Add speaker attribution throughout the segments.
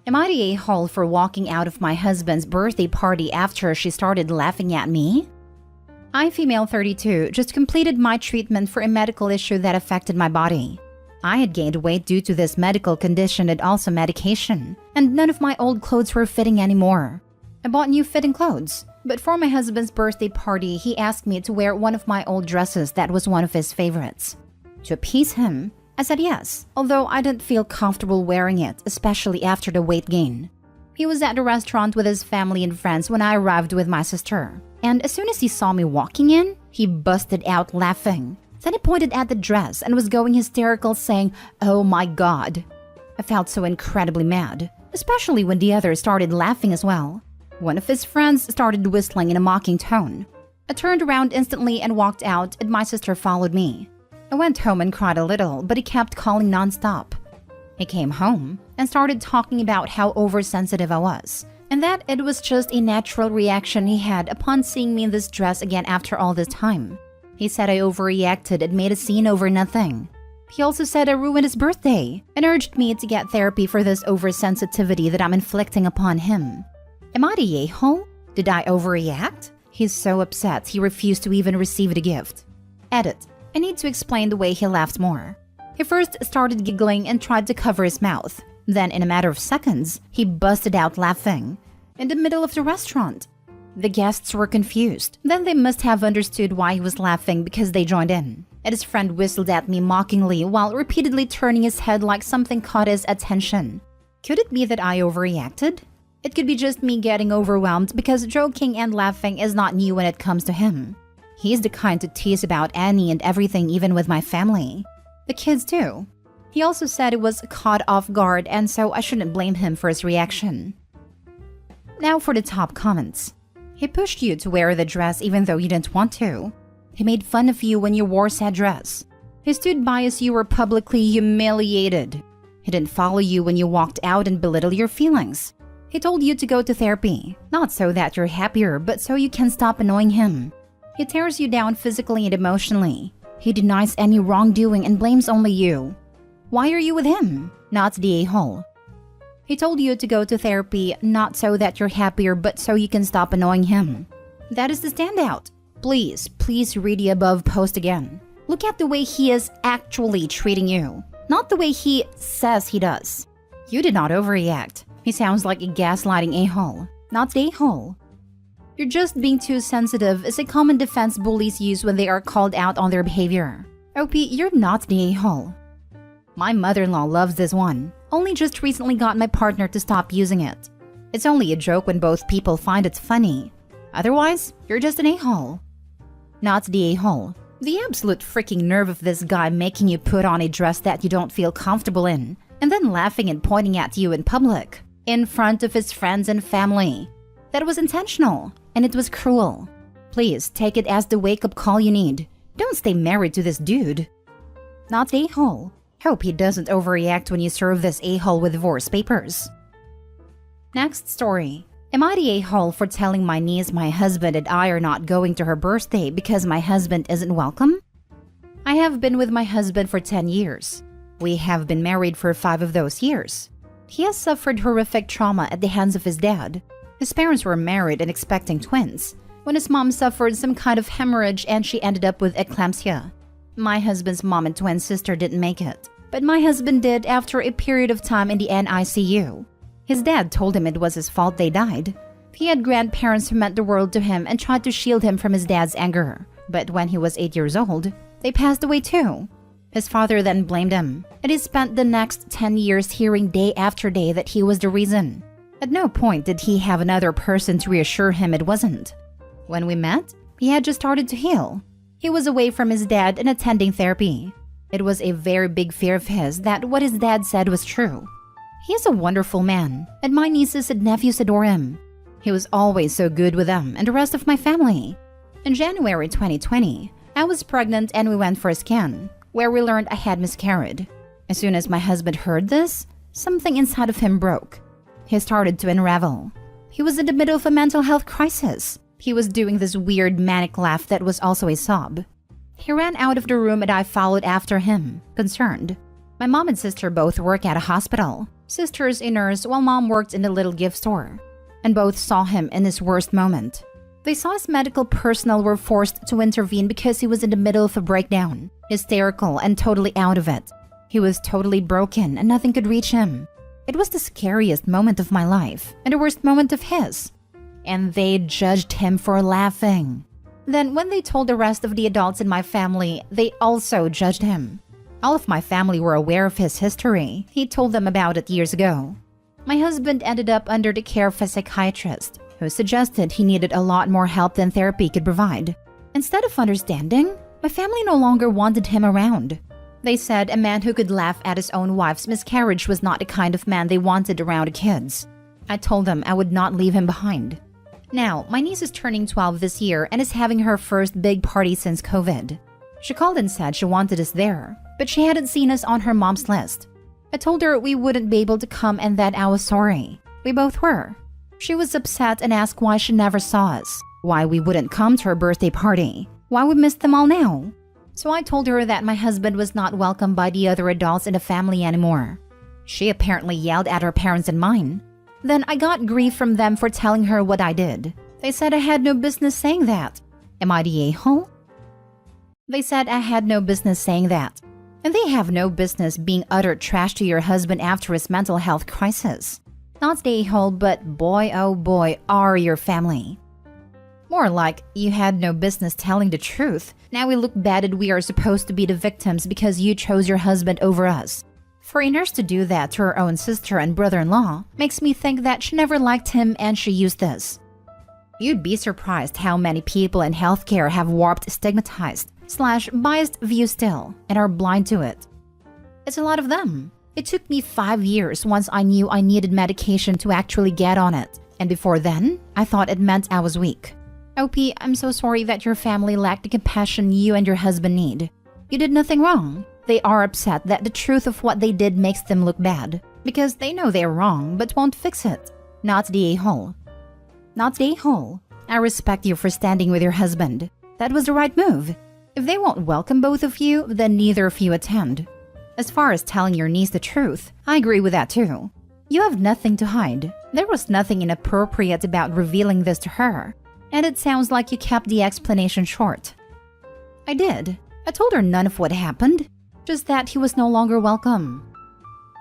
Speaker 1: Am I the a-hole for walking out of my husband's birthday party after she started laughing at me? I, female 32, just completed my treatment for a medical issue that affected my body. I had gained weight due to this medical condition and also medication, and none of my old clothes were fitting anymore. I bought new fitting clothes, but for my husband's birthday party, he asked me to wear one of my old dresses that was one of his favorites. To appease him, I said yes, although I didn't feel comfortable wearing it, especially after the weight gain. He was at the restaurant with his family and friends when I arrived with my sister, and as soon as he saw me walking in, he busted out laughing. Then he pointed at the dress and was going hysterical, saying, "Oh my God." I felt so incredibly mad, especially when the others started laughing as well. One of his friends started whistling in a mocking tone. I turned around instantly and walked out, and my sister followed me. I went home and cried a little, but he kept calling nonstop. He came home and started talking about how oversensitive I was, and that it was just a natural reaction he had upon seeing me in this dress again after all this time. He said I overreacted and made a scene over nothing. He also said I ruined his birthday and urged me to get therapy for this oversensitivity that I'm inflicting upon him. Am I the a-hole? Did I overreact? He's so upset he refused to even receive the gift. Edit. I need to explain the way he laughed more. He first started giggling and tried to cover his mouth. Then, in a matter of seconds, he busted out laughing. In the middle of the restaurant. The guests were confused. Then they must have understood why he was laughing because they joined in. And his friend whistled at me mockingly while repeatedly turning his head like something caught his attention. Could it be that I overreacted? It could be just me getting overwhelmed because joking and laughing is not new when it comes to him. He's the kind to tease about any and everything, even with my family. The kids too. He also said it was caught off guard, and so I shouldn't blame him for his reaction. Now for the top comments. He pushed you to wear the dress even though you didn't want to. He made fun of you when you wore said dress. He stood by as you were publicly humiliated. He didn't follow you when you walked out and belittled your feelings. He told you to go to therapy, not so that you're happier, but so you can stop annoying him. He tears you down physically and emotionally. He denies any wrongdoing and blames only you. Why are you with him, not the a-hole? He told you to go to therapy, not so that you're happier, but so you can stop annoying him. That is the standout. Please read the above post again. Look at the way he is actually treating you, not the way he says he does. You did not overreact. He sounds like a gaslighting a-hole, not the a-hole. You're just being too sensitive is a common defense bullies use when they are called out on their behavior. OP, you're not the a-hole. My mother-in-law loves this one. Only just recently got my partner to stop using it. It's only a joke when both people find it funny. Otherwise, you're just an a-hole. Not the a-hole. The absolute freaking nerve of this guy making you put on a dress that you don't feel comfortable in, and then laughing and pointing at you in public, in front of his friends and family. That was intentional, and it was cruel. Please take it as the wake-up call you need. Don't stay married to this dude. Not the a-hole. Hope he doesn't overreact when you serve this a-hole with divorce papers. Next story. Am I the a-hole for telling my niece my husband and I are not going to her birthday because my husband isn't welcome? I have been with my husband for 10 years. We have been married for 5 of those years. He has suffered horrific trauma at the hands of his dad. His parents were married and expecting twins, when his mom suffered some kind of hemorrhage and she ended up with eclampsia. My husband's mom and twin sister didn't make it, but my husband did after a period of time in the NICU. His dad told him it was his fault they died. He had grandparents who meant the world to him and tried to shield him from his dad's anger. But when he was 8 years old, they passed away too. His father then blamed him, and he spent the next 10 years hearing day after day that he was the reason. At no point did he have another person to reassure him it wasn't. When we met, he had just started to heal. He was away from his dad and attending therapy. It was a very big fear of his that what his dad said was true. He is a wonderful man, and my nieces and nephews adore him. He was always so good with them and the rest of my family. In January 2020, I was pregnant and we went for a scan, where we learned I had miscarried. As soon as my husband heard this, something inside of him broke. He started to unravel. He was in the middle of a mental health crisis. He was doing this weird manic laugh that was also a sob. He ran out of the room and I followed after him, concerned. My mom and sister both work at a hospital, Sister's a nurse while mom worked in the little gift store. And both saw him in his worst moment. They saw his medical personnel were forced to intervene because he was in the middle of a breakdown, hysterical and totally out of it. He was totally broken and nothing could reach him. It was the scariest moment of my life and the worst moment of his. And they judged him for laughing. Then when they told the rest of the adults in my family, they also judged him. All of my family were aware of his history. He told them about it years ago. My husband ended up under the care of a psychiatrist who suggested he needed a lot more help than therapy could provide. Instead of understanding, my family no longer wanted him around. They said a man who could laugh at his own wife's miscarriage was not the kind of man they wanted around the kids. I told them I would not leave him behind. Now, my niece is turning 12 this year and is having her first big party since COVID. She called and said she wanted us there, but she hadn't seen us on her mom's list. I told her we wouldn't be able to come and that I was sorry. We both were. She was upset and asked why she never saw us, why we wouldn't come to her birthday party, why we missed them all now. So I told her that my husband was not welcome by the other adults in the family anymore. She apparently yelled at her parents and mine. Then I got grief from them for telling her what I did. They said I had no business saying that. Am I the a-hole? They said I had no business saying that. And they have no business being utter trash to your husband after his mental health crisis. Not the a-hole, but boy oh boy are your family. More like, you had no business telling the truth. Now we look bad and we are supposed to be the victims because you chose your husband over us. For a nurse to do that to her own sister and brother-in-law makes me think that she never liked him and she used this. You'd be surprised how many people in healthcare have warped, stigmatized/biased views still and are blind to it. It's a lot of them. It took me 5 years once I knew I needed medication to actually get on it. And before then, I thought it meant I was weak. OP, I'm so sorry that your family lacked the compassion you and your husband need. You did nothing wrong. They are upset that the truth of what they did makes them look bad. Because they know they're wrong but won't fix it. Not the a-hole. Not the a-hole. I respect you for standing with your husband. That was the right move. If they won't welcome both of you, then neither of you attend. As far as telling your niece the truth, I agree with that too. You have nothing to hide. There was nothing inappropriate about revealing this to her. And it sounds like you kept the explanation short. I did. I told her none of what happened. Just that he was no longer welcome.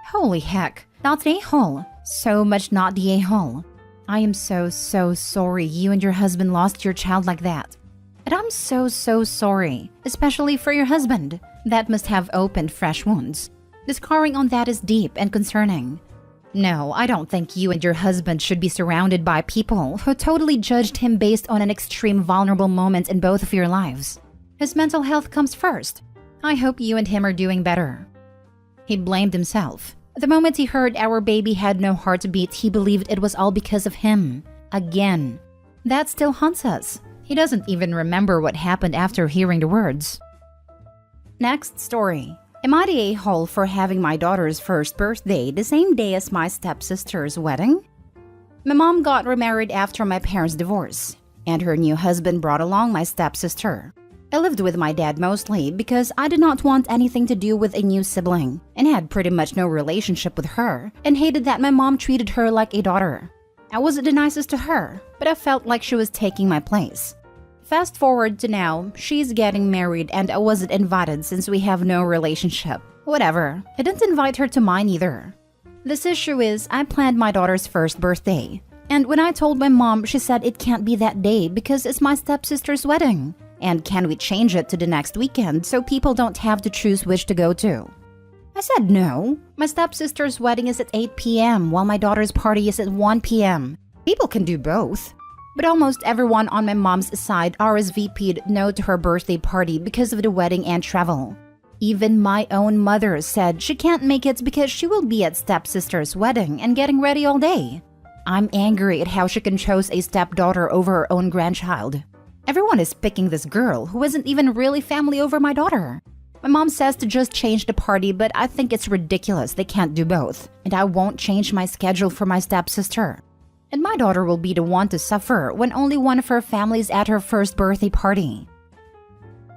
Speaker 1: Holy heck, not the a-hole. So much not the a-hole. I am so sorry you and your husband lost your child like that. And I'm so sorry, especially for your husband. That must have opened fresh wounds. The scarring on that is deep and concerning. No, I don't think you and your husband should be surrounded by people who totally judged him based on an extreme vulnerable moment in both of your lives. His mental health comes first. I hope you and him are doing better. He blamed himself. The moment he heard our baby had no heartbeat, he believed it was all because of him. Again. That still haunts us. He doesn't even remember what happened after hearing the words. Next story. Am I the a-hole for having my daughter's first birthday the same day as my stepsister's wedding? My mom got remarried after my parents' divorce, and her new husband brought along my stepsister. I lived with my dad mostly because I did not want anything to do with a new sibling and had pretty much no relationship with her and hated that my mom treated her like a daughter. I wasn't the nicest to her, but I felt like she was taking my place. Fast forward to now, she's getting married and I wasn't invited since we have no relationship. Whatever, I didn't invite her to mine either. This issue is, I planned my daughter's first birthday. And when I told my mom, she said it can't be that day because it's my stepsister's wedding. And can we change it to the next weekend so people don't have to choose which to go to? I said no. My stepsister's wedding is at 8 p.m. while my daughter's party is at 1 p.m. People can do both. But almost everyone on my mom's side RSVP'd no to her birthday party because of the wedding and travel. Even my own mother said she can't make it because she will be at stepsister's wedding and getting ready all day. I'm angry at how she can choose a stepdaughter over her own grandchild. Everyone is picking this girl who isn't even really family over my daughter. My mom says to just change the party, but I think it's ridiculous they can't do both. And I won't change my schedule for my stepsister. And my daughter will be the one to suffer when only one of her families at her first birthday party.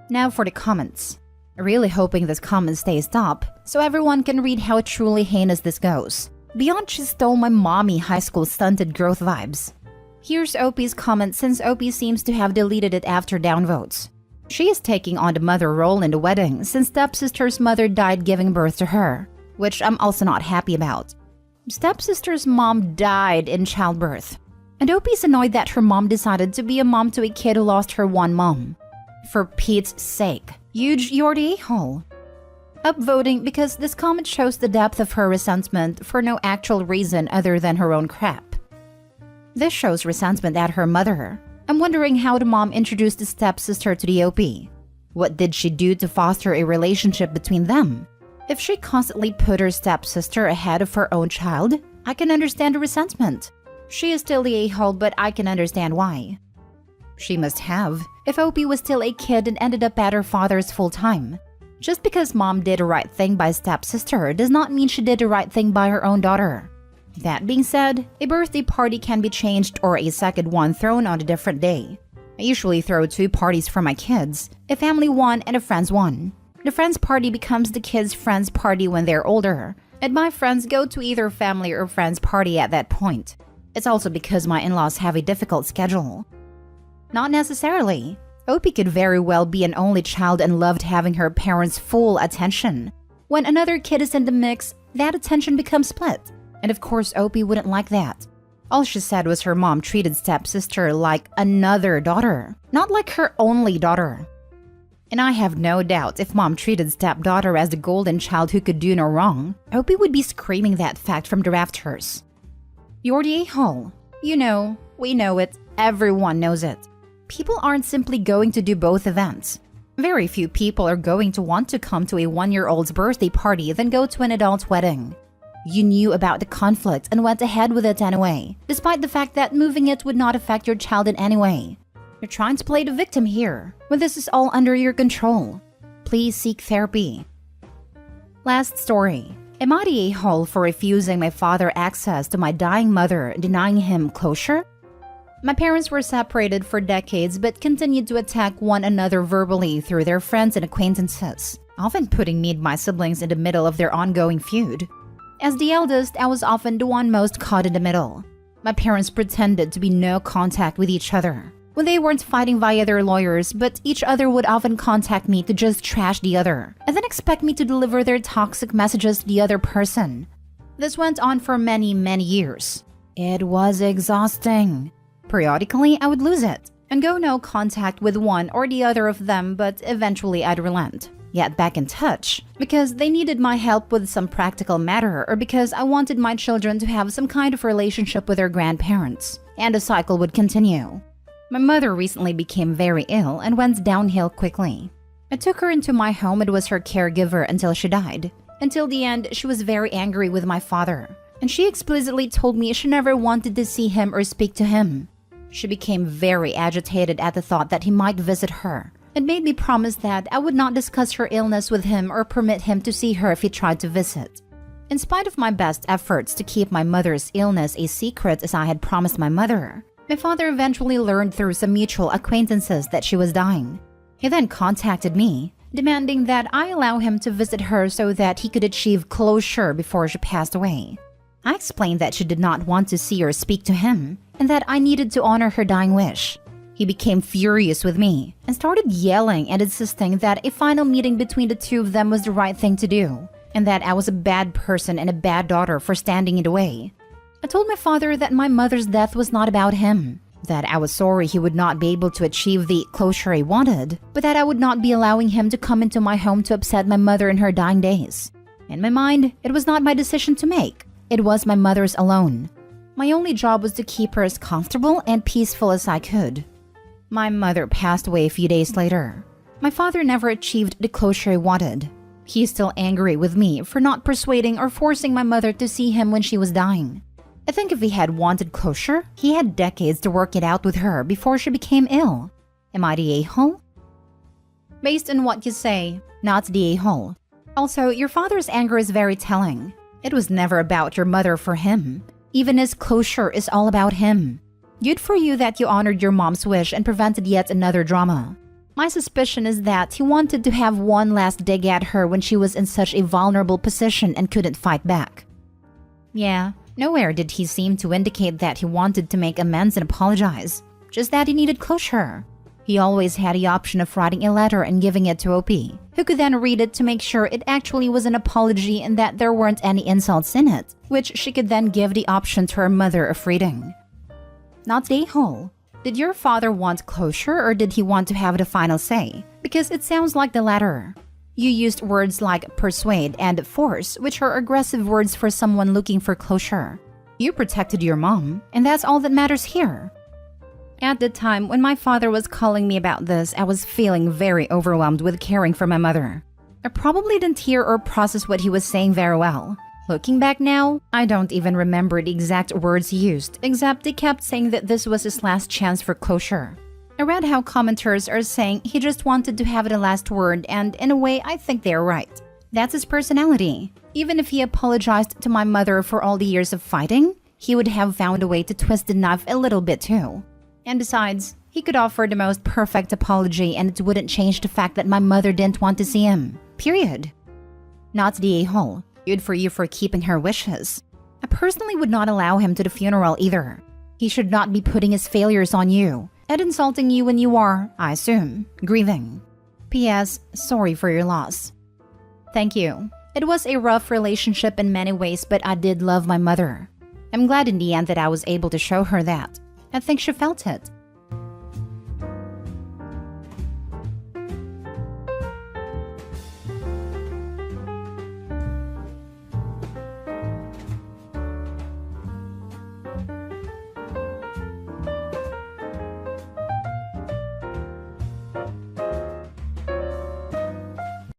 Speaker 1: Now for the comments. Really hoping this comment stays up so everyone can read how truly heinous this goes. Beyond she stole my mommy high school stunted growth vibes. Here's OP's comment since OP seems to have deleted it after downvotes. She is taking on the mother role in the wedding since stepsister's mother died giving birth to her, which I'm also not happy about. Stepsister's mom died in childbirth, and OP's annoyed that her mom decided to be a mom to a kid who lost her one mom. For Pete's sake, huge you're the a-hole. Upvoting because this comment shows the depth of her resentment for no actual reason other than her own crap. This shows resentment at her mother. I'm wondering how the mom introduced the stepsister to the OP. What did she do to foster a relationship between them? If she constantly put her stepsister ahead of her own child, I can understand the resentment. She is still the a-hole, but I can understand why. She must have, if OP was still a kid and ended up at her father's full-time. Just because mom did the right thing by stepsister does not mean she did the right thing by her own daughter. That being said, a birthday party can be changed or a second one thrown on a different day. I usually throw 2 parties for my kids, a family one and a friends one. The friends party becomes the kids' friends party when they're older, and my friends go to either family or friends party at that point. It's also because my in-laws have a difficult schedule. Not necessarily. OP could very well be an only child and loved having her parents' full attention. When another kid is in the mix, that attention becomes split. And of course, OP wouldn't like that. All she said was her mom treated stepsister like another daughter, not like her only daughter. And I have no doubt if mom treated stepdaughter as the golden child who could do no wrong, OP would be screaming that fact from the rafters. You're the a-hole. You know, we know it, everyone knows it. People aren't simply going to do both events. Very few people are going to want to come to a 1-year-old's birthday party than go to an adult's wedding. You knew about the conflict and went ahead with it anyway, despite the fact that moving it would not affect your child in any way. You're trying to play the victim here, when this is all under your control. Please seek therapy. Last story. Am I the a-hole for refusing my father access to my dying mother, denying him closure? My parents were separated for decades but continued to attack one another verbally through their friends and acquaintances, often putting me and my siblings in the middle of their ongoing feud. As the eldest, I was often the one most caught in the middle. My parents pretended to be no contact with each other when they weren't fighting via their lawyers, but each other would often contact me to just trash the other, and then expect me to deliver their toxic messages to the other person. This went on for many, many years. It was exhausting. Periodically, I would lose it and go no contact with one or the other of them, but eventually I'd relent. Get back in touch because they needed my help with some practical matter or because I wanted my children to have some kind of relationship with their grandparents, and the cycle would continue. My mother recently became very ill and went downhill quickly. I took her into my home and was her caregiver until she died. Until the end, she was very angry with my father, and she explicitly told me she never wanted to see him or speak to him. She became very agitated at the thought that he might visit her and made me promise that I would not discuss her illness with him or permit him to see her if he tried to visit. In spite of my best efforts to keep my mother's illness a secret as I had promised my mother, my father eventually learned through some mutual acquaintances that she was dying. He then contacted me, demanding that I allow him to visit her so that he could achieve closure before she passed away. I explained that she did not want to see or speak to him, and that I needed to honor her dying wish. He became furious with me and started yelling and insisting that a final meeting between the two of them was the right thing to do, and that I was a bad person and a bad daughter for standing in the way. I told my father that my mother's death was not about him, that I was sorry he would not be able to achieve the closure he wanted, but that I would not be allowing him to come into my home to upset my mother in her dying days. In my mind, it was not my decision to make. It was my mother's alone. My only job was to keep her as comfortable and peaceful as I could. My mother passed away a few days later. My father never achieved the closure he wanted. He is still angry with me for not persuading or forcing my mother to see him when she was dying. I think if he had wanted closure, he had decades to work it out with her before she became ill. Am I the a-hole? Based on what you say, not the a-hole. Also, your father's anger is very telling. It was never about your mother for him. Even his closure is all about him. Good for you that you honored your mom's wish and prevented yet another drama. My suspicion is that he wanted to have one last dig at her when she was in such a vulnerable position and couldn't fight back. Yeah, nowhere did he seem to indicate that he wanted to make amends and apologize, just that he needed closure. He always had the option of writing a letter and giving it to OP, who could then read it to make sure it actually was an apology and that there weren't any insults in it, which she could then give the option to her mother of reading. Not the a-hole. Did your father want closure or did he want to have the final say? Because it sounds like the latter. You used words like persuade and force, which are aggressive words for someone looking for closure. You protected your mom, and that's all that matters here. At the time when my father was calling me about this, I was feeling very overwhelmed with caring for my mother. I probably didn't hear or process what he was saying very well. Looking back now, I don't even remember the exact words he used, except he kept saying that this was his last chance for closure. I read how commenters are saying he just wanted to have the last word, and in a way, I think they are right. That's his personality. Even if he apologized to my mother for all the years of fighting, he would have found a way to twist the knife a little bit too. And besides, he could offer the most perfect apology and it wouldn't change the fact that my mother didn't want to see him. Period. Not the a-hole. Good for you for keeping her wishes. I personally would not allow him to the funeral either. He should not be putting his failures on you and insulting you when you are, I assume, grieving. P.S. Sorry for your loss. Thank you. It was a rough relationship in many ways, but I did love my mother. I'm glad in the end that I was able to show her that. I think she felt it.